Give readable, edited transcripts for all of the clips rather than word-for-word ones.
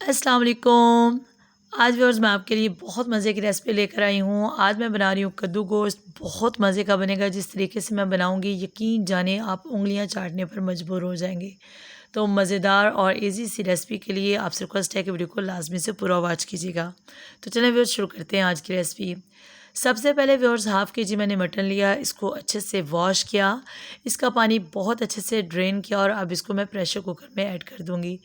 अस्सलाम वालेकुम। आज व्यूअर्स मैं आपके लिए बहुत मज़े की रेसिपी लेकर आई हूँ। आज मैं बना रही हूँ कद्दू गोश्त। बहुत मज़े का बनेगा। जिस तरीके से मैं बनाऊँगी यकीन जाने आप उँगलियाँ चाटने पर मजबूर हो जाएंगे। तो मज़ेदार और इजी सी रेसिपी के लिए आपसे रिक्वेस्ट है कि वीडियो को लाजमी से पूरा वॉच कीजिएगा। तो चलें व्यूअर्स शुरू करते हैं आज की रेसिपी। सबसे पहले व्यूअर्स हाफ़ केजी मैंने मटन लिया, इसको अच्छे से वॉश किया, इसका पानी बहुत अच्छे से ड्रेन किया और अब इसको मैं प्रेशर कुकर में ऐड कर दूँगी।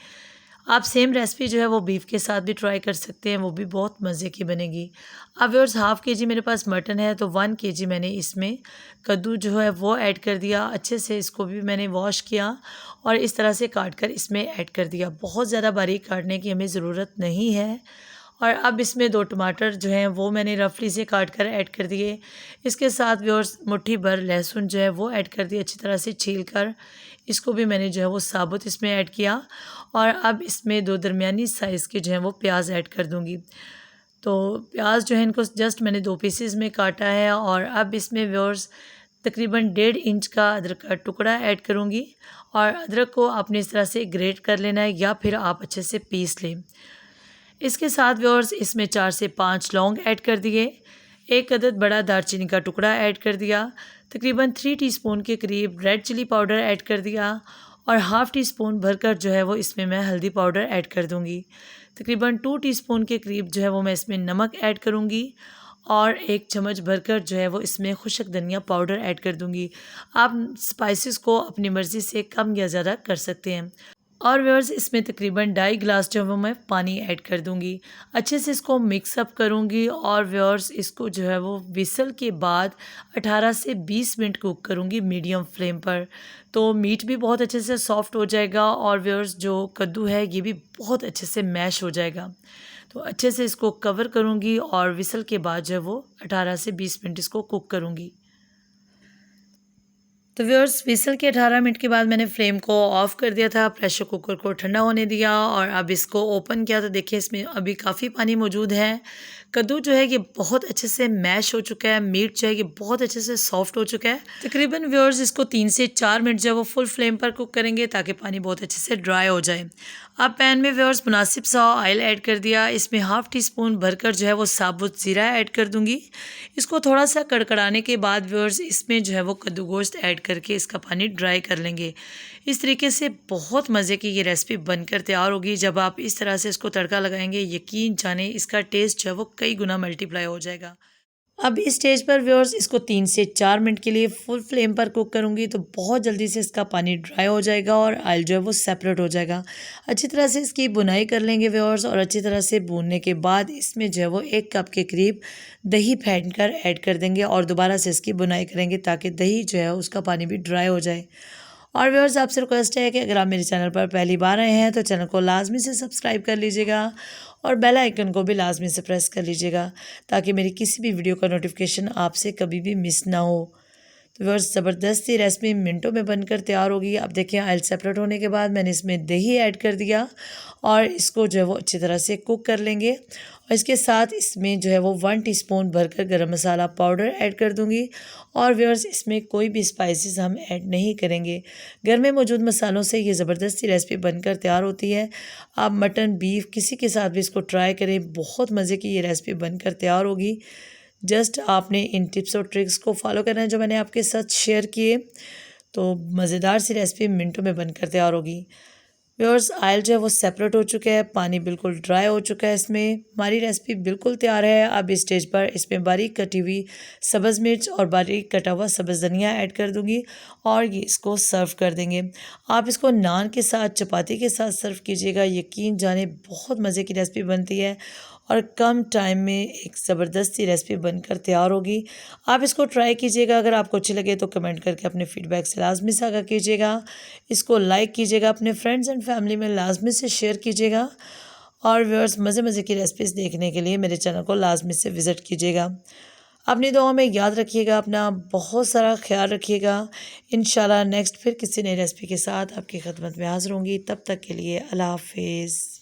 आप सेम रेसिपी जो है वो बीफ के साथ भी ट्राई कर सकते हैं, वो भी बहुत मज़े की बनेगी। अब व्यूअर्स हाफ़ केजी मेरे पास मटन है तो 1 केजी मैंने इसमें कद्दू जो है वो ऐड कर दिया। अच्छे से इसको भी मैंने वॉश किया और इस तरह से काट कर इसमें ऐड कर दिया। बहुत ज़्यादा बारीक काटने की हमें ज़रूरत नहीं है। और अब इसमें 2 टमाटर जो हैं वो मैंने रफली से काट कर ऐड कर दिए। इसके साथ व्यूअर्स मुट्ठी भर लहसुन जो है वो ऐड कर दिया, अच्छी तरह से छील कर इसको भी मैंने जो है वो साबुत इसमें ऐड किया। और अब इसमें 2 दरमियानी साइज़ के जो हैं वो प्याज ऐड कर दूँगी। तो प्याज जो है इनको जस्ट मैंने 2 पीसेस में काटा है। और अब इसमें व्यूअर्स तकरीबन 1.5 इंच का अदरक का टुकड़ा ऐड करूँगी। और अदरक को आपने इस तरह से ग्रेट कर लेना है या फिर आप अच्छे से पीस लें। इसके साथ व्यूअर्स इसमें 4 से 5 लौंग ऐड कर दिए, 1 अदद बड़ा दालचीनी का टुकड़ा ऐड कर दिया, तकरीबन 3 टीस्पून के करीब रेड चिली पाउडर ऐड कर दिया और हाफ़ टी स्पून भरकर जो है वो इसमें मैं हल्दी पाउडर ऐड कर दूंगी। तकरीबन 2 टीस्पून के करीब जो है वो मैं इसमें नमक ऐड करूंगी और 1 चम्मच भरकर जो है वो इसमें खुशक धनिया पाउडर ऐड कर दूंगी। आप स्पाइसेस को अपनी मर्ज़ी से कम या ज़्यादा कर सकते हैं। और व्यूअर्स इसमें तकरीबन 2.5 गिलास जो है वो मैं पानी ऐड कर दूंगी। अच्छे से इसको मिक्स अप करूंगी और व्यूअर्स इसको जो है वो विसल के बाद 18 से 20 मिनट कुक करूंगी मीडियम फ्लेम पर। तो मीट भी बहुत अच्छे से सॉफ्ट हो जाएगा और व्यूअर्स जो कद्दू है ये भी बहुत अच्छे से मैश हो जाएगा। तो अच्छे से इसको कवर करूंगी और विसल के बाद जो है वो 18 से 20 मिनट इसको कुक करूंगी। तो व्यूअर्स विसल के 18 मिनट के बाद मैंने फ्लेम को ऑफ़ कर दिया था, प्रेशर कुकर को ठंडा होने दिया और अब इसको ओपन किया तो देखिए इसमें अभी काफ़ी पानी मौजूद है। कद्दू जो है ये बहुत अच्छे से मैश हो चुका है, मीट जो है ये बहुत अच्छे से सॉफ्ट हो चुका है। तकरीबन व्यूअर्स इसको 3 से 4 मिनट जो है वो फुल फ्लेम पर कुक करेंगे ताकि पानी बहुत अच्छे से ड्राई हो जाए। अब पैन में व्यूअर्स मुनासिब सा ऑयल ऐड कर दिया, इसमें हाफ़ टी स्पून भरकर जो है वो साबुत ज़ीरा ऐड कर दूंगी। इसको थोड़ा सा कड़कड़ाने के बाद व्यूअर्स इसमें जो है वो कद्दू गोश्त ऐड करके इसका पानी ड्राई कर लेंगे। इस तरीके से बहुत मज़े की ये रेसिपी बनकर तैयार होगी। जब आप इस तरह से इसको तड़का लगाएंगे यकीन जाने इसका टेस्ट जो है वो कई गुना मल्टीप्लाई हो जाएगा। अब इस स्टेज पर व्यूअर्स इसको 3 से 4 मिनट के लिए फुल फ्लेम पर कुक करूंगी तो बहुत जल्दी से इसका पानी ड्राई हो जाएगा और ऑयल जो है वो सेपरेट हो जाएगा। अच्छी तरह से इसकी बुनाई कर लेंगे व्यूअर्स और अच्छी तरह से भूनने के बाद इसमें जो है वो 1 कप के करीब दही फेंट कर ऐड कर देंगे और दोबारा से इसकी बुनाई करेंगे ताकि दही जो है उसका पानी भी ड्राई हो जाए। और व्यूअर्स आपसे रिक्वेस्ट है कि अगर आप मेरे चैनल पर पहली बार आए हैं तो चैनल को लाजमी से सब्सक्राइब कर लीजिएगा और बेल आइकन को भी लाजमी से प्रेस कर लीजिएगा ताकि मेरी किसी भी वीडियो का नोटिफिकेशन आपसे कभी भी मिस ना हो। तो व्यूअर्स ज़बरदस्ती रेसिपी मिनटों में बनकर तैयार होगी। अब देखिए ऑयल सेपरेट होने के बाद मैंने इसमें दही ऐड कर दिया और इसको जो है वो अच्छी तरह से कुक कर लेंगे। और इसके साथ इसमें जो है वो 1 टीस्पून भरकर गरम मसाला पाउडर ऐड कर दूंगी। और व्यूअर्स इसमें कोई भी स्पाइसेस हम ऐड नहीं करेंगे, घर में मौजूद मसालों से ये ज़बरदस्ती रेसिपी बनकर तैयार होती है। आप मटन बीफ किसी के साथ भी इसको ट्राई करें, बहुत मज़े की ये रेसिपी बनकर तैयार होगी। जस्ट आपने इन टिप्स और ट्रिक्स को फॉलो करना है जो मैंने आपके साथ शेयर किए, तो मज़ेदार सी रेसिपी मिनटों में बनकर तैयार होगी। व्यूअर्स ऑयल जो है वो सेपरेट हो चुका है, पानी बिल्कुल ड्राई हो चुका है, इसमें हमारी रेसिपी बिल्कुल तैयार है। अब इस स्टेज पर इसमें बारीक कटी हुई सब्ज़ मिर्च और बारीक कटा हुआ सब्ज़ धनिया ऐड कर दूंगी और ये इसको सर्व कर देंगे। आप इसको नान के साथ चपाती के साथ सर्व कीजिएगा, यकीन जाने बहुत मज़े की रेसिपी बनती है और कम टाइम में एक ज़बरदस्ती रेसिपी बनकर तैयार होगी। आप इसको ट्राई कीजिएगा, अगर आपको अच्छी लगे तो कमेंट करके अपने फीडबैक से लाजमी से आगाह कीजिएगा। इसको लाइक कीजिएगा, अपने फ्रेंड्स एंड फैमिली में लाजमी से शेयर कीजिएगा और व्यूअर्स मज़े मज़े की रेसिपीज़ देखने के लिए मेरे चैनल को लाजमी से विज़िट कीजिएगा। अपनी दुआ में याद रखिएगा, अपना बहुत सारा ख्याल रखिएगा। इंशाल्लाह नेक्स्ट फिर किसी नई रेसिपी के साथ आपकी खिदमत में हाज़िर होंगी। तब तक के लिए अल्लाह हाफिज़।